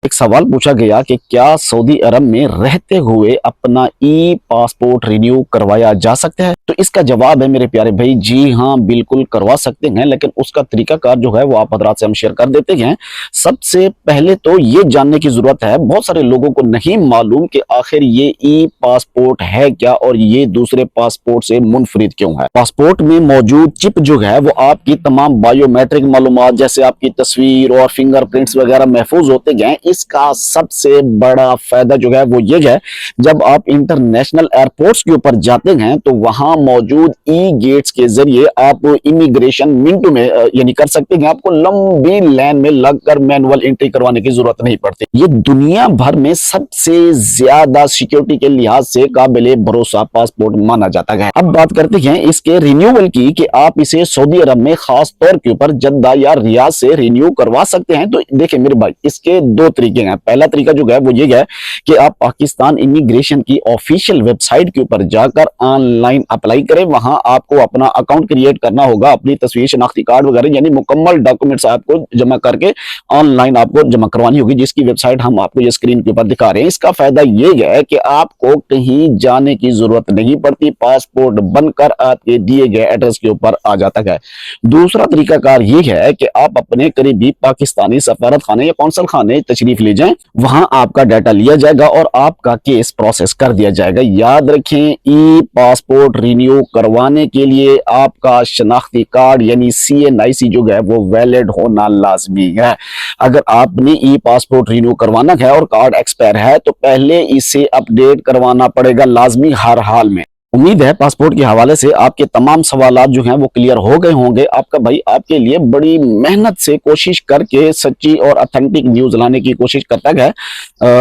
एक सवाल पूछा गया कि क्या सऊदी अरब में रहते हुए अपना ई पासपोर्ट रिन्यू करवाया जा सकता है। तो इसका जवाब है मेरे प्यारे भाई, जी हाँ बिल्कुल करवा सकते हैं, लेकिन उसका तरीकाकार जो है वो आप हजरात से हम शेयर कर देते हैं। सबसे पहले तो ये जानने की जरूरत है, बहुत सारे लोगों को नहीं मालूम कि आखिर ये ई पासपोर्ट है क्या और ये दूसरे पासपोर्ट से मुनफरिद क्यों है। पासपोर्ट में मौजूद चिप जो है वो आपकी तमाम बायोमेट्रिक मालूमात जैसे आपकी तस्वीर और फिंगरप्रिंट्स वगैरह महफूज होते गए। इसका सबसे बड़ा फायदा जो है वो ये है, जब आप इंटरनेशनल एयरपोर्ट्स के ऊपर जाते हैं तो वहां मौजूद ई गेट्स के जरिए आप इमिग्रेशन मिनटों में यानी कर सकते हैं। आपको लंबी लाइन में लगकर मैनुअल एंट्री करवाने की जरूरत नहीं पड़ती। ये दुनिया भर में सबसे ज्यादा सिक्योरिटी के लिहाज से काबिले भरोसा पासपोर्ट माना जाता है। अब बात करते हैं इसके रिन्यूअल की कि आप इसे सऊदी अरब में खास तौर के ऊपर जद्दा या रियाद से रिन्यू करवा सकते हैं। तो देखिए मेरे भाई, इसके दो तरीके हैं। पहला तरीका जो है वो ये है कि आप पाकिस्तान इमिग्रेशन की ऑफिशियल वेबसाइट के ऊपर जाकर ऑनलाइन अप्लाई करें। वहां आपको अपना अकाउंट क्रिएट करना होगा, अपनी तस्वीर, शनाख्ती कार्ड वगैरह यानी मुकम्मल डॉक्यूमेंट्स आपको जमा करके ऑनलाइन आपको जमा करवानी होगी, जिसकी वेबसाइट हम आपको ये स्क्रीन के ऊपर दिखा रहे हैं। इसका फायदा ये है कि आपको कहीं जाने की जरूरत नहीं पड़ती, पासपोर्ट बनकर आपके दिए गए एड्रेस के ऊपर आ जाता है। दूसरा तरीकाकार ये है कि आप अपने करीबी पाकिस्तानी सफारत खाने या कौंसल खाने तशरीफ ले जाएं, वहां आपका डाटा लिया जाएगा और आपका केस प्रोसेस कर दिया जाएगा। याद रखें, ई पासपोर्ट रिन्यू करवाने के लिए आपका शनाख्ती कार्ड यानी CNIC जो है वो वैलिड होना लाजमी है। अगर आपने ई पासपोर्ट रिन्यू करवाना है और कार्ड एक्सपायर है तो पहले इसे अपडेट करवाना पड़ेगा लाजमी हर हाल में। उम्मीद है पासपोर्ट के हवाले से आपके तमाम सवालात जो हैं वो क्लियर हो गए होंगे। आपका भाई आपके लिए बड़ी मेहनत से कोशिश करके सच्ची और ऑथेंटिक न्यूज लाने की कोशिश करता है।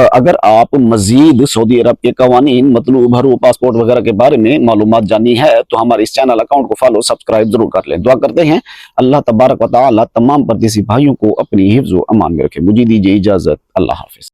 अगर आप मजीद सऊदी अरब के कवानीन, मतलूब हरू, पासपोर्ट वगैरह के बारे में मालूमात जाननी है तो हमारे इस चैनल अकाउंट को फॉलो सब्सक्राइब जरूर कर लें। दुआ करते हैं अल्लाह तबारक व तआला तमाम परदेसी भाइयों को अपनी हिफ्ज़ व अमान में रखे। मुझे दीजिए इजाजत। अल्लाह हाफिज।